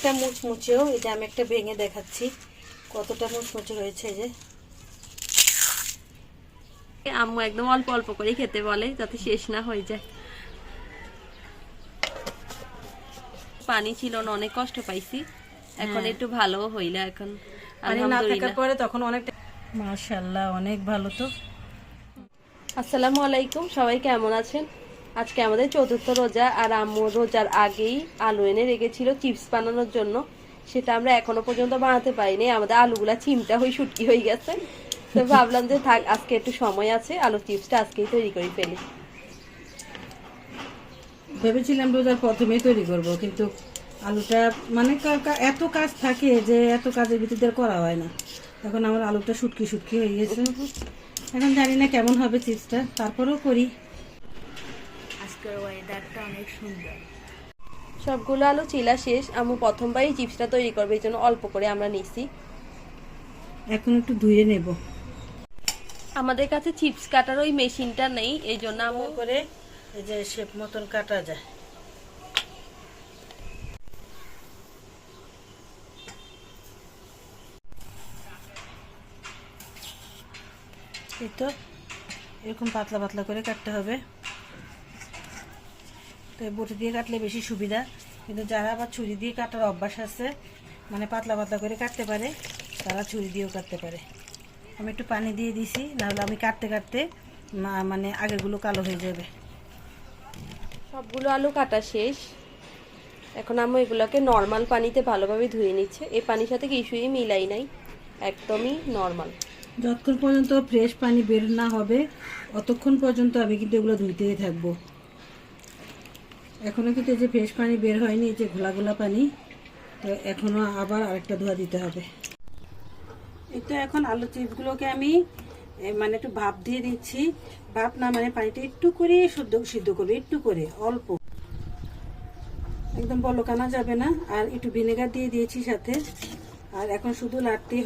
একটা মুচমুচেও, এই যে আমি একটা ভেঙে দেখাচ্ছি কতটা মুচমুচে হয়েছে। যে আম্মু একদম অল্প অল্প করে খেতে বলে যাতে শেষ না হয়ে যায়। পানি ছিল না, অনেক কষ্ট পাইছি, এখন একটু ভালো হইলা। এখন পানি না থাকার পরে তখন অনেকটা, মাশাআল্লাহ অনেক ভালো। তো আসসালামু আলাইকুম, সবাই কেমন আছেন? আজকে আমাদের চতুর্থ রোজা, আর আম্মু রোজার আগেই আলু এনে রেখেছিল চিপস বানানোর জন্য। সেটা আমরা এখনো পর্যন্ত বানাতে পারিনি, আমাদের আলুগুলা চিমটা হয়ে শুটকি হয়ে গেছে। তো ভাবলাম যে থাক, আজকে একটু সময় আছে, আলু চিপসটা আজকেই তৈরি করে ফেলি। ভেবেছিলাম রোজার প্রথমেই তৈরি করব, কিন্তু আলুটা মানে এত কাজ থাকে যে এত কাজের ভিতরে করা হয় না। এখন আমার আলুটা শুটকি শুটকি হয়ে গেছে। এখন জানি না কেমন হবে চিপসটা, তারপরেও করি। আজকের ওয়েদারটা অনেক সুন্দর। সবগুলো আলু চিলা শেষ, আম্মু প্রথমবারই চিপসটা তৈরি করবে, এই জন্য অল্প করে আমরা নিছি। এখন একটু ধুয়ে নেব। আমাদের কাছে চিপস কাটার ওই মেশিনটা নেই, এই জন্য আম্মু করে এই যে শেপ মতন কাটা যায়। এই তো এরকম পাতলা পাতলা করে কাটতে হবে। তো বটি দিয়ে কাটলে বেশি সুবিধা, কিন্তু যারা আবার ছুরি দিয়ে কাটার অভ্যাস আছে, মানে পাতলা পাতলা করে কাটতে পারে, তারা ছুরি দিয়েও কাটতে পারে। আমি একটু পানি দিয়ে দিছি, নাহলে আমি কাটতে কাটতে মানে আগেগুলো কালো হয়ে যাবে। সবগুলো আলু কাটা শেষ, এখন আম্মু এগুলোকে নর্মাল পানিতে ভালোভাবে ধুয়ে নিচ্ছে। এই পানির সাথে কিছুই মিলাই নাই, একদমই নর্মাল। যতক্ষণ পর্যন্ত ফ্রেশ পানি বের না হবে অতক্ষণ পর্যন্ত আমি কিন্তু এগুলো ধুইতেই থাকবো। এখনও কিন্তু এই যে ফ্রেশ পানি বের হয়নি, এই যে ঘোলা ঘোলা পানি, তো এখনও আবার আরেকটা ধোয়া দিতে হবে। এই তো এখন আলু চিপসগুলোকে আমি মানে একটু ভাপ দিয়ে দিচ্ছি। ভাপ না মানে পানিটা একটু করে সিদ্ধ করবে, একটু করে অল্প, একদম বলকানা যাবে না। আর একটু ভিনেগার দিয়ে দিয়েছি সাথে। আর এখন শুধু লাড়তেই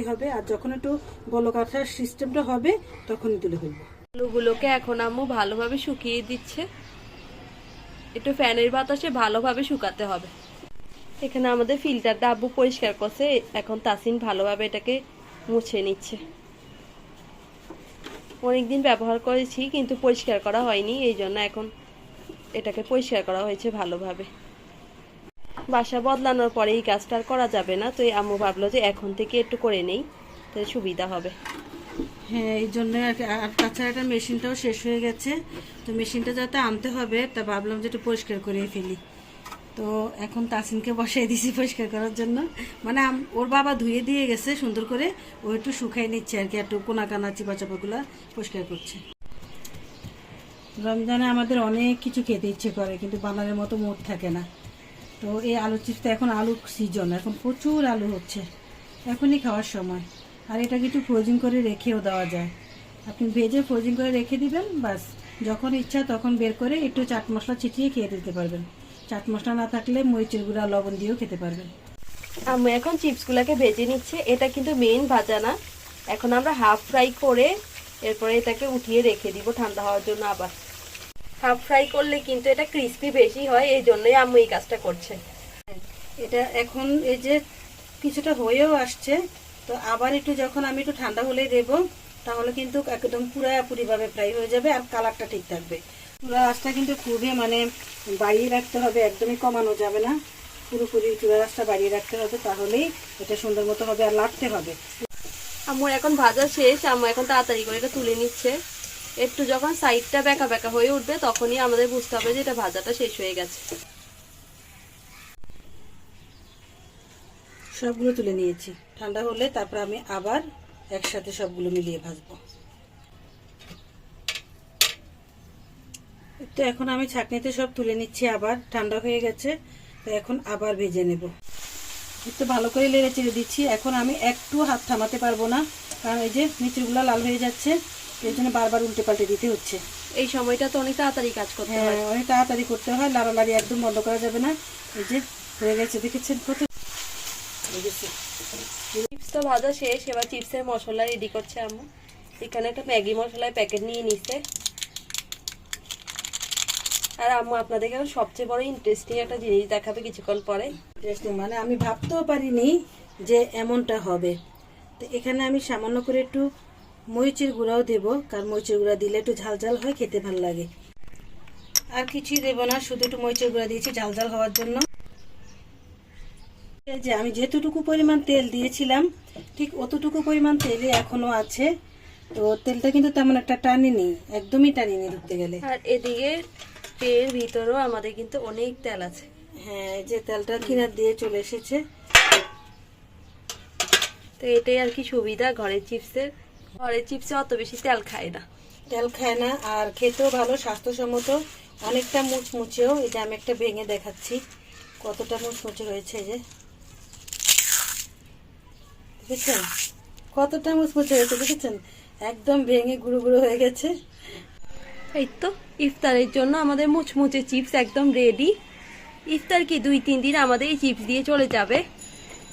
হবে, আর যখন একটু বলক আসার সিস্টেমটা হবে তখনই তুলে ফেলবো। আলুগুলোকে এখন আম্মু ভালোভাবে শুকিয়ে দিচ্ছে, একটু ফ্যানের বাতাসে ভালোভাবে শুকাতে হবে। এখানে আমাদের ফিল্টারটা আব্বু পরিষ্কার করছে, এখন তাসিন ভালোভাবে এটাকে মুছে নিচ্ছে। অনেকদিন ব্যবহার করেছি কিন্তু পরিষ্কার করা হয়নি, এই জন্য এখন এটাকে পরিষ্কার করা হয়েছে ভালোভাবে। বাসা বদলানোর পরে এই কাজটা আর করা যাবে না, তো এই আম্মু ভাবলো যে এখন থেকে একটু করে নেই, তাহলে সুবিধা হবে। হ্যাঁ, এই জন্য আর কি। আর তাছাড়া একটা মেশিনটাও শেষ হয়ে গেছে, তো মেশিনটা যাতে আনতে হবে, তা ভাবলাম যে একটু পরিষ্কার করে ফেলি। তো এখন তাসিনকে বসাই দিছি পরিষ্কার করার জন্য। মানে ওর বাবা ধুয়ে দিয়ে গেছে সুন্দর করে, ও একটু শুকাই নিচ্ছে আর কি, একটু কোনা কানা চিপা চাপাগুলো পরিষ্কার করছে। রমজানে আমাদের অনেক কিছু খেতে ইচ্ছে করে, কিন্তু বানানোর মতো মুড থাকে না। তো এই আলু চিপসটা, এখন আলু সিজন, এখন প্রচুর আলু হচ্ছে, এখনই খাওয়ার সময়। আর এটাকে একটু ফ্রোজিং করে রেখেও দেওয়া যায়। আপনি ভেজে ফ্রোজিং করে রেখে দিবেন, বাস যখন ইচ্ছা তখন বের করে একটু চাট মশলা ছিটিয়ে খেয়ে দিতে পারবেন। চাট মশলা না থাকলে মরিচের গুঁড়া লবণ দিয়েও খেতে পারবেন। আমি এখন চিপসগুলোকে ভেজে নিচ্ছে, এটা কিন্তু মেইন ভাজা না, এখন আমরা হাফ ফ্রাই করে এরপরে এটাকে উঠিয়ে রেখে দিব ঠান্ডা হওয়ার জন্য। আবার হাফ ফ্রাই করলে কিন্তু এটা ক্রিস্পি বেশি হয়, এই জন্যই আম্মু এই কাজটা করছে। এটা এখন এই যে কিছুটা হয়েও আসছে, তো আবার একটু যখন আমি একটু ঠান্ডা হলেই দেবো, তাহলে কিন্তু একদম পুরাপুরিভাবে ফ্রাই হয়ে যাবে, আর কালারটা ঠিক থাকবে। চুলার আঁচটা কিন্তু খুবই মানে বাড়িয়ে রাখতে হবে, একদমই কমানো যাবে না। পুরোপুরি চুলার আঁচটা বাড়িয়ে রাখতে হবে, তাহলেই এটা সুন্দর মতো হবে, আর লাড়তে হবে। আম্মুর এখন ভাজা শেষ, আম্মু এখন তাড়াতাড়ি করে এটা তুলে নিচ্ছে। একটু যখন সাইডটা বেঁকা বেঁকা হয়ে উঠবে তখনই আমাদের বুঝতে হবে যে এটা ভাজাটা শেষ হয়ে গেছে। সবগুলো তুলে নিয়েছি, ঠান্ডা হলে তারপর আমি আবার একসাথে সবগুলো মিলিয়ে ভাজবো। তো এখন আমি ছাঁকনিতে সব তুলে নিচ্ছি, আবার ঠান্ডা হয়ে গেছে, তো এখন আবার ভেজে নেব। একটু ভালো করে নেড়ে চেড়ে দিচ্ছি। এখন আমি একটু হাত থামাতে পারবো না, কারণ এই যে নিচেরগুলো লাল হয়ে যাচ্ছে, এই জন্য বারবার উল্টে পাল্টে দিতে হচ্ছে। এই সময়টা তো অনেক তাড়াতাড়ি কাজ করতে হয়। অনেক তাড়াতাড়ি করতে হয়, লাড়ালাড়ি একদম বন্ধ করা যাবে না। এই যে হয়ে গেছে, দেখেছেন কত হয়ে গেছে। চিপসটা ভাজা শেষ, এবার চিপসের মশলা রেডি করছে আম্মু। এখানে একটা ম্যাগি মশলার প্যাকেট নিয়ে নিচ্ছে, আর আম্মু আপনাদেরকে এখন সবচেয়ে বড় ইন্টারেস্টিং একটা জিনিস দেখাবে কিছুক্ষণ পরে। ইন্টারেস্টিং মানে আমি ভাবতেও পারিনি যে এমনটা হবে। তো এখানে আমি সামান্য করে একটু মরিচের গুঁড়াও দেবো, কারণ মরিচের গুঁড়া দিলে একটু ঝাল ঝাল হয়, খেতে ভালো লাগে। আর কিছুই দেবো না, শুধু একটু মরিচের গুঁড়া দিয়েছি ঝাল ঝাল হওয়ার জন্য। এই যে আমি যেতটুকু পরিমাণ তেল দিয়েছিলাম ঠিক অতটুকু পরিমাণ তেলই এখনো আছে। তো তেলটা কিন্তু তেমন একটা টানিনি, একদমই টানিনি ধরতে গেলে। আর এদিকে এর ভিতরেও আমাদের কিন্তু অনেক তেল আছে। হ্যাঁ, এই যে তেলটা কিনার দিয়ে চলে এসেছে। তো এটাই আর কি সুবিধা ঘরের চিপসের। ঘরের চিপসে অত বেশি তেল খায় না। তেল খায় না, আর খেতেও ভালো, স্বাস্থ্যসম্মত, অনেকটা মুচমুচেও। এটা আমি একটা ভেঙে দেখাচ্ছি কতটা মুচমুচে হয়েছে। এই যে দেখেছেন কতটা মুচমুচে হয়েছে, দেখেছেন একদম ভেঙে গুঁড়ো গুঁড়ো হয়ে গেছে। এই তো ইফতারের জন্য আমাদের মুচমুচে চিপস একদম রেডি। ইফতার কি 2-3 দিন আমাদের এই চিপস দিয়ে চলে যাবে।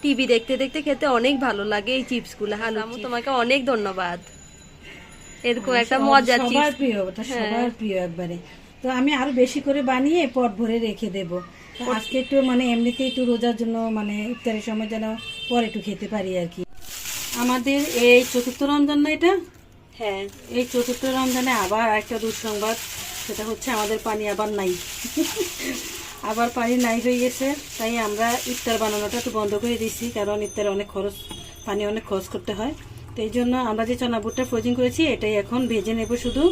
টিভি দেখতে দেখতে খেতে অনেক ভালো লাগে এই চিপসগুলো। আম্মু তোমাকে অনেক ধন্যবাদ। এরকম একটা মজার সবার চিপস। প্রিয়, ওটা সবার প্রিয় একবারে। তো আমি আরো বেশি করে বানিয়ে পট ভরে রেখে দেব। তো আজকে একটু মানে এমনিতে একটু রোজার জন্য মানে ইফতারের সময় যেন পরে একটু খেতে পারি আর কি। আমাদের এই চতুর্থ রমজান না এটা? হ্যাঁ, এই চতুর্থ রমজানে আবার একটা দুঃসংবাদ, সেটা হচ্ছে আমাদের পানি আবার নাই। আবার পানি নাই হয়ে গেছে, তাই আমরা ইফতার বানানোটা একটু বন্ধ করে দিয়েছি, কারণ ইফতারে অনেক খরচ, পানি অনেক খরচ করতে হয়। তো এই জন্য আমরা যে চনা বুটটা ফ্রোজিং করেছি এটাই এখন ভেজে নেব শুধু।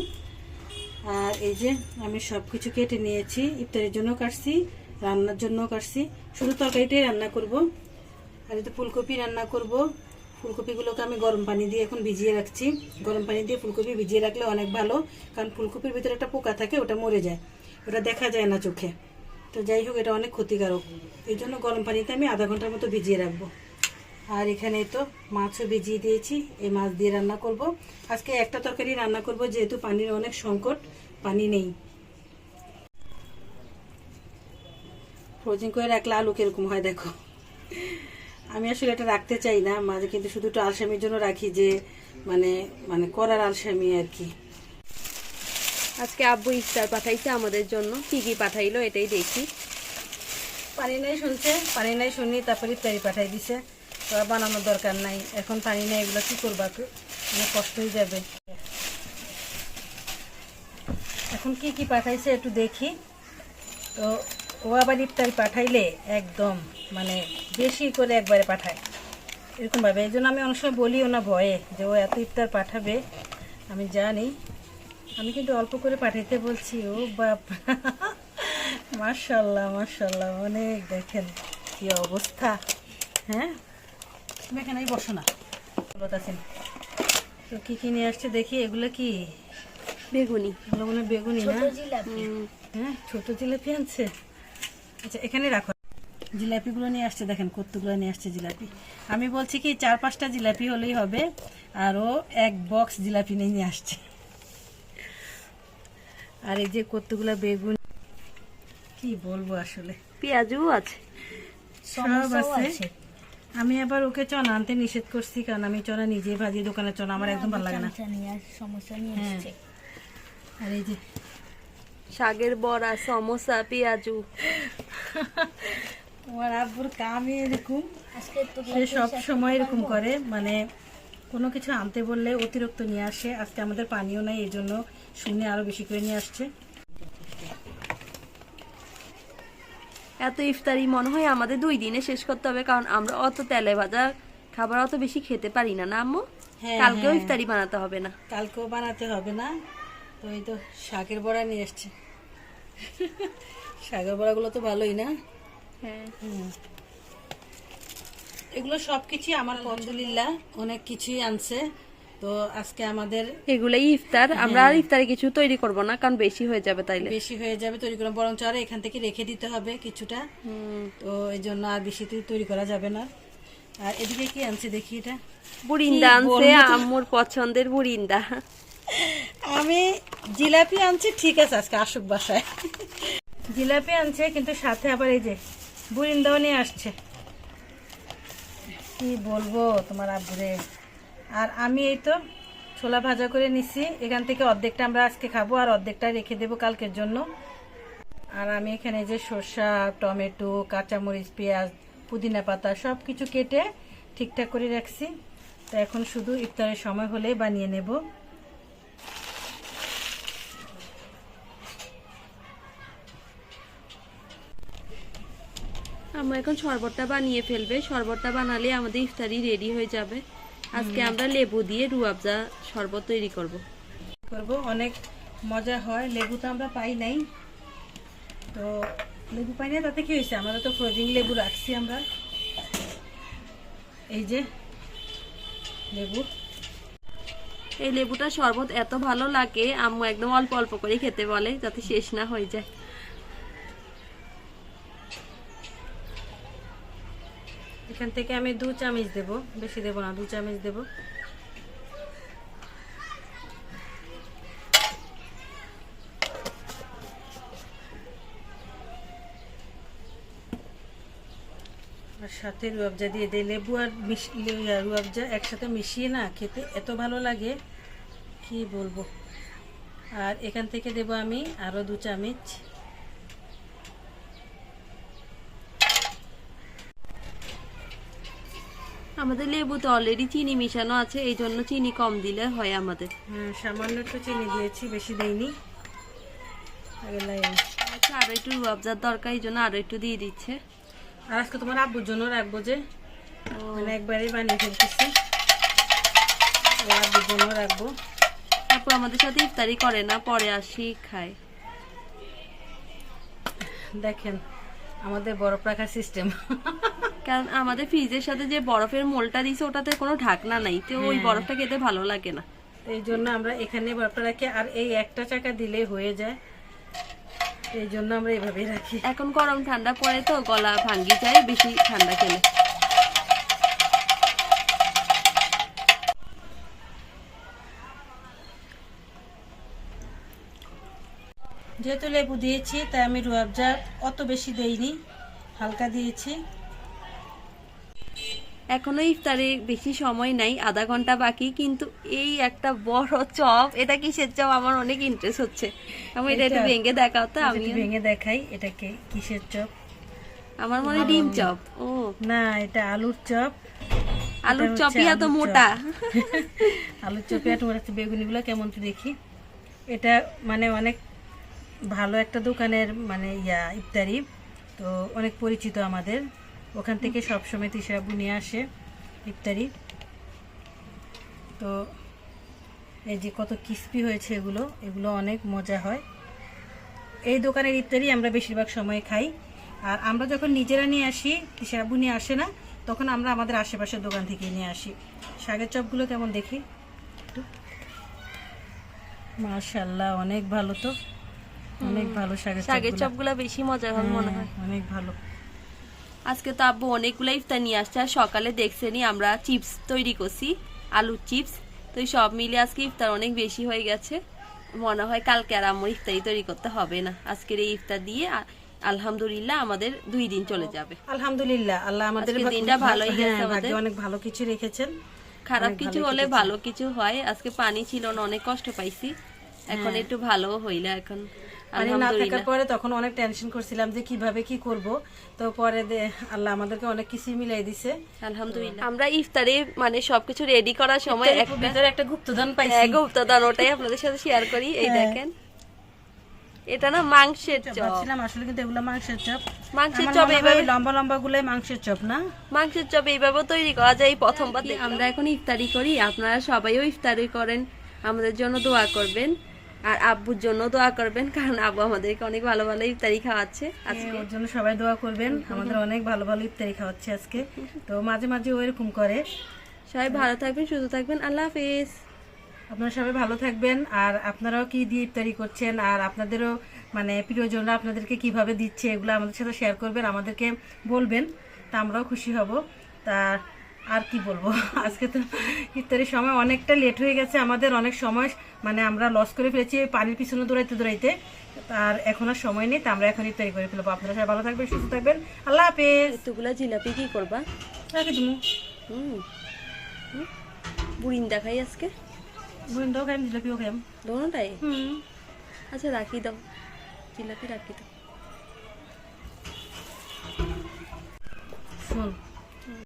আর এই যে আমি সব কিছু কেটে নিয়েছি, ইফতারের জন্য কাটছি, রান্নার জন্য কাটছি, শুধু তরকারিটাই রান্না করব। আর এই তো ফুলকপি রান্না করব। ফুলকপিগুলোকে আমি গরম পানি দিয়ে এখন ভিজিয়ে রাখছি। গরম পানি দিয়ে ফুলকপি ভিজিয়ে রাখলে অনেক ভালো, কারণ ফুলকপির ভিতরে একটা পোকা থাকে, ওটা মরে যায়, ওটা দেখা যায় না চোখে। তো যাই হোক, এটা অনেক ক্ষতিকারক, এই জন্য গরম পানিতে আমি আধা ঘন্টার মতো ভিজিয়ে রাখবো। আর এখানে তো মাছও ভিজিয়ে দিয়েছি, এই মাছ দিয়ে রান্না করব। আজকে একটা তরকারি রান্না করব, যেহেতু পানির অনেক সংকট, পানি নেই। ফ্রোজিং করে রাখলে আলু কিরকম হয় দেখো। আমি আসলে এটা রাখতে চাই না মাঝে, কিন্তু শুধু একটু আলসামির জন্য রাখি, যে মানে মানে করার আলসামি আর কি। আজকে আব্বু ইফতার পাঠাইছে আমাদের জন্য। কি কি পাঠাইলো এটাই দেখি। পানি নাই শুনছে, পানি নাই শুনি, তারপরে ইফতারি পাঠাই দিছে। তো আর বানানোর দরকার নাই, এখন পানি নেই, এগুলো কি করবা, অনেক কষ্ট হয়ে যাবে। এখন কি কি পাঠাইছে একটু দেখি। তো ও আবার ইফতারি পাঠাইলে একদম মানে বেশি করে একবারে পাঠায় এরকম ভাবে। এই জন্য আমি অনেক সময় বলিও না ভয়ে, যে ও এত ইফতার পাঠাবে, আমি জানি। আমি কিন্তু অল্প করে পাঠাইতে বলছি। ও বাপ, মাশাল্লাহ মাশাল্লাহ, অনেক দেখেন কি অবস্থা। হ্যাঁ, তুমি এখানে বসো না, বলতেছেন। তো কি কি নিয়ে আসছে দেখি, এগুলো কি? বেগুনি। এগুলো মনে হয় বেগুনি না? হ্যাঁ, ছোট জিলাপি আনছে। আচ্ছা, এখানে রাখো। জিলাপিগুলো নিয়ে আসছে, দেখেন কতগুলো নিয়ে আসছে জিলাপি। আমি বলছি কি 4-5টা জিলাপি হলেই হবে, আর ও এক বক্স জিলাপি নিয়ে আসছে। আর এই যে কতগুলো বেগুন, কি বলবো আসলে। পেঁয়াজও আছে, সব আছে। আমি আবার ওকে চনা আনতে নিষেধ করছি, কারণ আমি চনা নিজে ভাজি, দোকানের চনা আমার একদম ভালো লাগে না। হ্যাঁ, আর এই যে শাকের বড়া, সমোসা, পেঁয়াজু। তোমার আব্বুর কামই এরকম, সে সব সময় এরকম করে, মানে কোনো কিছু আনতে বললে অতিরিক্ত নিয়ে আসে। আজকে আমাদের পানিও নাই, এই জন্য শুনে আরো বেশি করে নিয়ে আসছে। এত ইফতারি মনে হয় আমাদের 2 দিনে শেষ করতে হবে, কারণ আমরা অত তেলে ভাজা খাবার অত বেশি খেতে পারি না। না আম্মু? হ্যাঁ, কালকেও হ্যাঁ। ইফতারি বানাতে হবে না। কালকেও বানাতে হবে না। তো এই তো শাকের বড়া নিয়ে আসছে। শাকের বড়াগুলো তো ভালোই না? হ্যাঁ, এগুলো সবকিছু আমার আলহামদুলিল্লাহ অনেক কিছুই আনছে। তো আজকে আমাদের এগুলাই ইফতার। আমরা আর ইফতারে কিছু তৈরি করব না, কারণ বেশি হয়ে যাবে তাইলে। বেশি হয়ে যাবে তৈরি করা, বরঞ্চ আর এখান থেকে রেখে দিতে হবে কিছুটা। তো এই জন্য আর বেশি তৈরি করা যাবে না। আর এদিকে কি আনছে দেখি, এটা বুরিন্দা কি আনছে, বলবো তো? আম্মুর পছন্দের বুরিন্দা। আমি জিলাপি আনছি, ঠিক আছে আজকে আসুক বাসায়। জিলাপি আনছে, কিন্তু সাথে আবার এই যে বুরিন্দাও নিয়ে আসছে। কি বলবো তোমার আব্বুরে। আর আমি এই তো ছোলা ভাজা করে নিছি, এখান থেকে অর্ধেকটা আমরা আজকে খাবো, আর অর্ধেকটা রেখে দেবো কালকের জন্য। আর আমি এখানে যে শসা, টমেটো, কাঁচামরিচ, পেঁয়াজ, পুদিনা পাতা সব কিছু কেটে ঠিকঠাক করে রাখছি। তো এখন শুধু ইফতারের সময় হলে বানিয়ে নেব। আমরা এখন শরবতটা বানিয়ে ফেলবে। শরবতটা বানালে আমাদের ইফতারি রেডি হয়ে যাবে। আজকে আমরা লেবু দিয়ে রুয়াবজা শরবত তৈরি করব। অনেক মজা হয়। লেবু তো আমরা পাই নাই, তো লেবু পাই না, তাতে কি হয়েছে, আমরা তো ফ্রোজিং লেবু রাখছি আমরা। এই যে লেবু, এই লেবুটা শরবত এত ভালো লাগে, আম্মু একদম অল্প অল্প করে খেতে বলে যাতে শেষ না হয়ে যায়। এখান থেকে আমি 2 চামচ দেব, বেশি দেব না, 2 চামচ দেব। আর সাথে রুয়াবজা দিয়ে দেয়। লেবু আর রুয়াবজা একসাথে মিশিয়ে না খেতে এত ভালো লাগে, কি বলবো। আর এখান থেকে দেব আমি আরো 2 চামচ। আমাদের লেবুতে অলরেডি চিনি মিশানো আছে, এই জন্য চিনি কম দিলে হয় আমাদের। সামান্য একটু চিনি দিয়েছি, বেশি দেইনি। আচ্ছা, আরো একটু রুয়াবজার দরকার, এই জন্য আরো একটু দিয়ে দিচ্ছে। আর আজকে তোমার আব্বুর জন্য রাখবো, যে মানে একবারই বানিয়ে ফেলতেছি, আব্বুর জন্য রাখবো। তারপর আমাদের সাথে ইফতারি করে না, পরে আসি খায়। দেখেন আমাদের বরফ রাখার সিস্টেম। কারণ আমাদের ফ্রিজের সাথে যে বরফের মোলটা দিছে ওটাতে কোনো ঢাকনা নাই, তো ওই বরফটা খেতে ভালো লাগে না। এই জন্য আমরা এখানে বরফটা রাখি, আর এই একটা চাকা দিলে হয়ে যায়, এই জন্য আমরা এইভাবেই রাখি। এখন গরম ঠান্ডা পড়ে তো গলা ভাঙ্গি যায় বেশি ঠান্ডা খেলে। যেহেতু লেবু দিয়েছি তাই আমি রুয়াবজা অত বেশি দেইনি, হালকা দিয়েছি। এখনো ইফতারে বেশি সময় নাই, আধা ঘন্টা বাকি, কিন্তু এই একটা বড় চপ, এটা কিসের চপ আমার অনেক ইন্টারেস্ট হচ্ছে। আমি এটা একটু ভেঙে দেখাও তো। আমি ভেঙে দেখাই এটাকে, কিসের চপ। আমার মনে ডিম চপ। ও না, এটা আলুর চপ। আলুর চপই এত মোটা। আলুর চপই এত মোটা। বেগুনি গুলো কেমন তো দেখি। এটা মানে অনেক ভালো একটা দোকানের মানে ইফতারি, তো অনেক পরিচিত আমাদের, ওখান থেকে সবসময় তিশা আব্বু নিয়ে আসে ইফতারি। তো এই যে কত ক্রিস্পি হয়েছে, এগুলো অনেক মজা হয়। এই দোকানের ইফতারি আমরা বেশিরভাগ সময় খাই। আর আমরা যখন নিজেরা নিয়ে আসি, তিশা আব্বু নিয়ে আসে না, তখন আমরা আমাদের আশেপাশের দোকান থেকে নিয়ে আসি। শাকের চপগুলো কেমন দেখি একটু। মাশাআল্লাহ, অনেক ভালো, তো অনেক ভালো। শাকের চপগুলো বেশি মজা হয় মনে হয়, অনেক ভালো। আজকে তো আব্বু অনেকগুলো ইফতার নিয়ে আসছে। আর সকালে দেখছেনি আমরা চিপস তৈরি করছি, আলুর চিপস। তো সব মিলে আজকে ইফতার অনেক বেশি হয়ে গেছে। মনে হয় কালকে আর আম্মুর ইফতারি তৈরি করতে হবে না। আজকের এই ইফতার দিয়ে আলহামদুলিল্লাহ আমাদের 2 দিন চলে যাবে। আলহামদুলিল্লাহ, আল্লাহ আমাদের দিনটা ভালোই গেছে, আমাদের অনেক ভালো কিছু রেখেছেন। খারাপ কিছু হলে ভালো কিছু হয়। আজকে পানি ছিল না, অনেক কষ্ট পাইছি। এখন একটু ভালো হইলো। এখন পানি না থাকার পরে তখন অনেক টেনশন করছিলাম যে কিভাবে কি করব, তো পরে আল্লাহ আমাদেরকে অনেক কিছু মিলাই দিছে, আলহামদুলিল্লাহ। আমরা ইফতারে মানে সবকিছু রেডি করার সময় একটা গুপ্তধন পাইছি। গুপ্তধন, ওটাই আপনাদের সাথে শেয়ার করি। এই দেখেন, এটা না মাংসের চপ ছিলাম আসলে, কিন্তু এগুলো মাংসের চপ। মাংসের চপ এইভাবে লম্বা লম্বা গুলাই মাংসের চপ না? মাংসের চপ এইভাবে তৈরি করা যায় প্রথমবার। আমরা এখন ইফতারি করি, আপনারা সবাইও ইফতারি করেন। আমাদের জন্য দোয়া করবেন, আর আব্বুর জন্য দোয়া করবেন, কারণ আব্বু আমাদেরকে অনেক ভালো ভালো ইফতারি খাওয়াচ্ছে আজকে। ওর জন্য সবাই দোয়া করবেন, আমাদের অনেক ভালো ভালো ইফতারি খাওয়াচ্ছে আজকে। তো মাঝে মাঝে ওইরকম করে। সবাই ভালো থাকবেন, সুস্থ থাকবেন। আল্লাহ হাফেজ। আপনারা সবাই ভালো থাকবেন। আর আপনারাও কি দিয়ে ইফতারি করছেন, আর আপনাদেরও মানে প্রিয়জনরা আপনাদেরকে কিভাবে দিচ্ছে, এগুলো আমাদের সাথে শেয়ার করবেন, আমাদেরকে বলবেন, তা আমরাও খুশি হব। তা আর কি বলবো, আজকে তো ইফতারির সময় অনেকটা লেট হয়ে গেছে আমাদের, অনেক সময় মানে আমরা লস করে ফেলেছি পানির পিছনে দৌড়াইতে দৌড়াইতে। আর এখন আর সময় নেই, তো আমরা এখন ইফতারি করে ফেলবো। আপনারা সবাই ভালো থাকবেন, সুস্থ থাকবেন। আল্লাহ হাফেজ। এতগুলা জিলাপি কি করবা? রাখি তুমি। বুড়িন দেখাই আজকে। বুড়িনটাও খাইম, জিলাপিও খাইম, দোনোটাই। আচ্ছা রাখি দাও, জিলাপি রাখি দাও। শোন